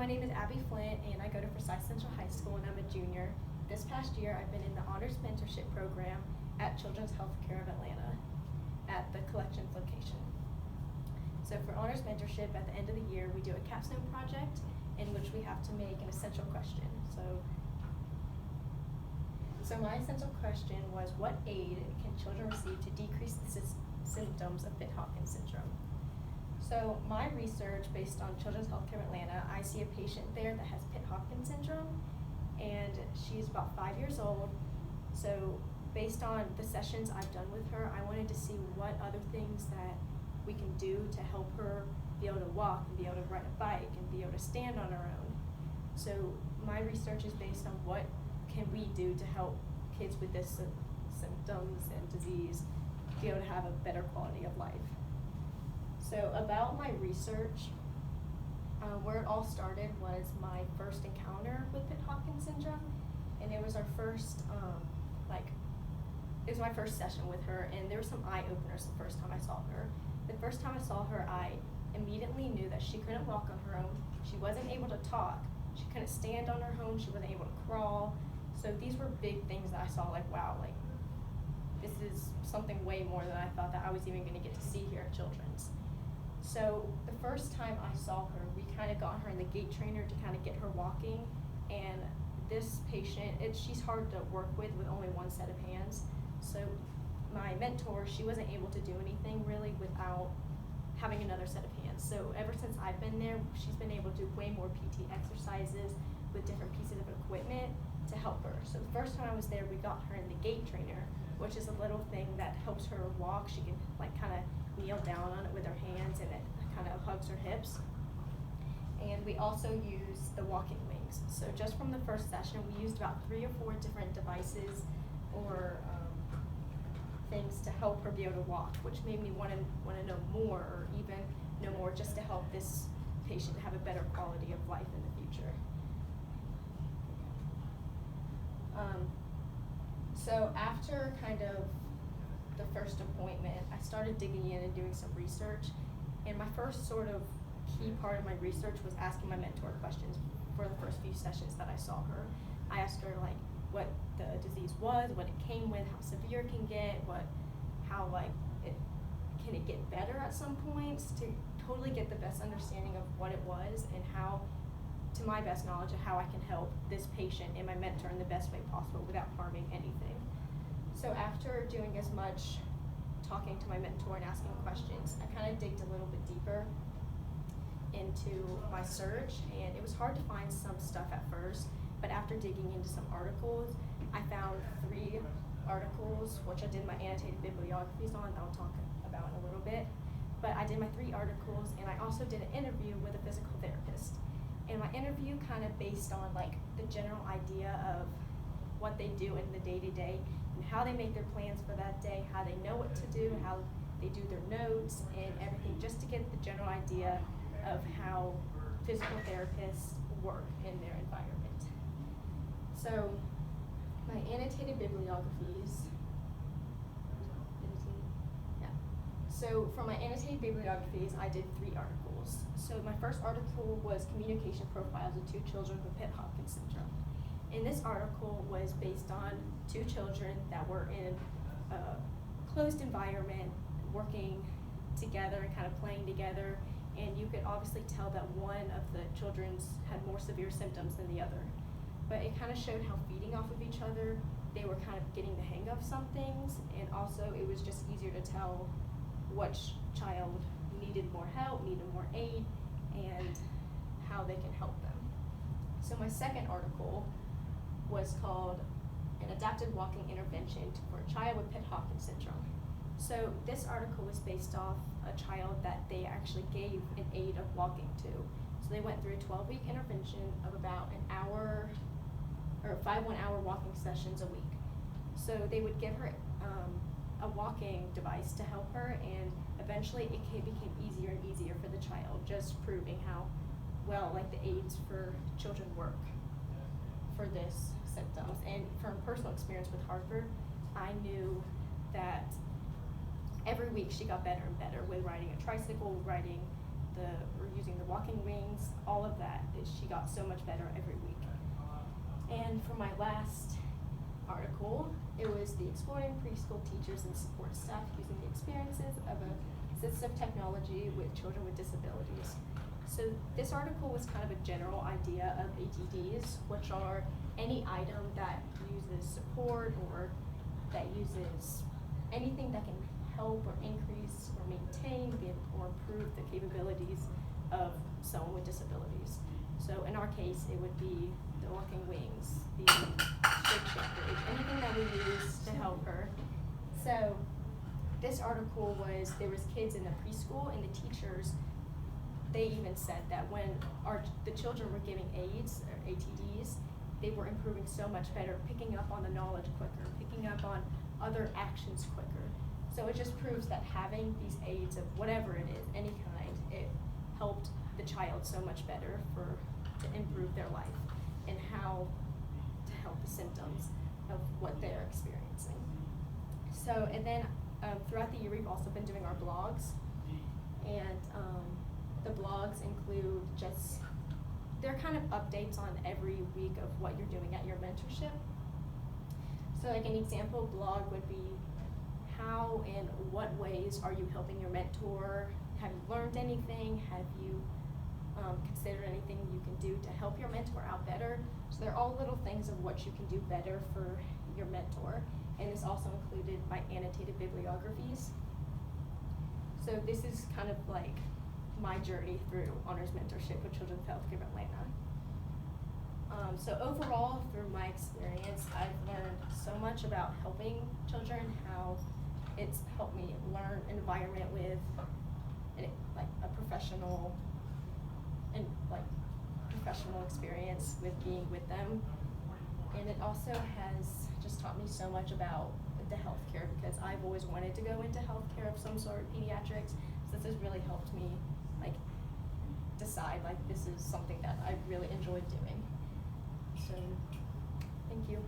my name is Abby Flint, and I go to Forsyth Central High School, and I'm a junior. This past year, I've been in the Honors Mentorship Program at Children's Healthcare of Atlanta at the Collections location. So for Honors Mentorship, at the end of the year, we do a capstone project in which we have to make an essential question. So my essential question was, what aid can children receive to decrease the symptoms of Pitt-Hopkins syndrome? So my research, based on Children's Healthcare of Atlanta, I see a patient there that has Pitt-Hopkins syndrome, and she's about 5 years old. So based on the sessions I've done with her, I wanted to see what other things that we can do to help her be able to walk and be able to ride a bike and be able to stand on her own. So my research is based on what can we do to help kids with this symptoms and disease be able to have a better quality of life. So about my research, where it all started was my first encounter with Pitt-Hopkins syndrome, and it was our first, it was my first session with her, and there were some eye openers the first time I saw her. The first time I saw her, I immediately knew that she couldn't walk on her own, she wasn't able to talk, she couldn't stand on her own, she wasn't able to crawl. So these were big things that I saw, like, wow, like, this is something way more than I thought that I was even gonna get to see here at Children's. So the first time I saw her, we kind of got her in the gait trainer to kind of get her walking, and this patient, she's hard to work with only one set of hands. So my mentor, she wasn't able to do anything really without having another set of hands. So ever since I've been there, she's been able to do way more PT exercises with different pieces of equipment to help her. So the first time I was there, we got her in the gait trainer, which is a little thing that helps her walk. She can like kind of kneel down on it with her hands, and it kind of hugs her hips. And we also use the walking wings. So just from the first session, we used about 3 or 4 different devices or things to help her be able to walk, which made me want to know more, or even know more just to help this patient have a better quality of life in the future. So after kind of the first appointment, I started digging in and doing some research, and my first sort of key part of my research was asking my mentor questions for the first few sessions that I saw her. I asked her like what the disease was, what it came with, how severe it can get, how can it get better at some points, to totally get the best understanding of what it was and how, to my best knowledge, of how I can help this patient and my mentor in the best way possible without harming anything. So after doing as much talking to my mentor and asking questions, I kind of digged a little bit deeper into my search, and it was hard to find some stuff at first, but after digging into some articles, I found 3 articles, which I did my annotated bibliographies on, that I'll talk about in a little bit. But I did my 3 articles, and I also did an interview with a physical therapist. And my interview kind of based on like the general idea of what they do in the day-to-day and how they make their plans for that day, how they know what to do, how they do their notes and everything, just to get the general idea of how physical therapists work in their environment. So my annotated bibliographies, So for my annotated bibliographies, I did 3 articles. So my first article was Communication Profiles of 2 Children with Pitt-Hopkins syndrome. And this article was based on 2 children that were in a closed environment, working together and kind of playing together. And you could obviously tell that one of the children's had more severe symptoms than the other. But it kind of showed how feeding off of each other, they were kind of getting the hang of some things. And also it was just easier to tell which child needed more help, needed more aid, and how they can help them. So my second article was called An Adapted Walking Intervention for a Child with Pitt-Hopkins syndrome. So this article was based off a child that they actually gave an aid of walking to. So they went through a 12-week intervention of about an hour, or 5 one-hour walking sessions a week. So they would give her a walking device to help her, and eventually it became easier and easier for the child, just proving how well like the aids for children work for this symptoms. And from personal experience with Harper, I knew that every week she got better and better with riding a tricycle, riding we're using the walking wings, all of that, she got so much better every week. And for my last article, it was the Exploring Preschool Teachers and Support Staff Using the Experiences of Assistive Technology with Children with Disabilities. So this article was kind of a general idea of ATDs, which are any item that uses support or that uses anything that can help or increase or maintain or improve the capabilities of someone with disabilities. So in our case, it would be the walking wings, the straight chair bridge, anything that we use to help her. So this article was, there was kids in the preschool and the teachers, they even said that when the children were giving aids or ATDs, they were improving so much better, picking up on the knowledge quicker, picking up on other actions quicker. So it just proves that having these aids of whatever it is, any kind, it helped the child so much better to improve their life and how to help the symptoms of what they're experiencing. So, and then throughout the year, we've also been doing our blogs, and the blogs include they're kind of updates on every week of what you're doing at your mentorship. So like an example blog would be, how and what ways are you helping your mentor? Have you learned anything? Have you considered anything you can do to help your mentor out better? So they're all little things of what you can do better for your mentor. And it's also included my annotated bibliographies. So this is kind of like my journey through honors mentorship with Children's Healthcare of Atlanta. So overall, through my experience, I've learned so much about helping children, how it's helped me learn an environment with like a professional experience with being with them. And it also has just taught me so much about the healthcare, because I've always wanted to go into healthcare of some sort, pediatrics. So this has really helped me like decide like this is something that I really enjoyed doing. So thank you.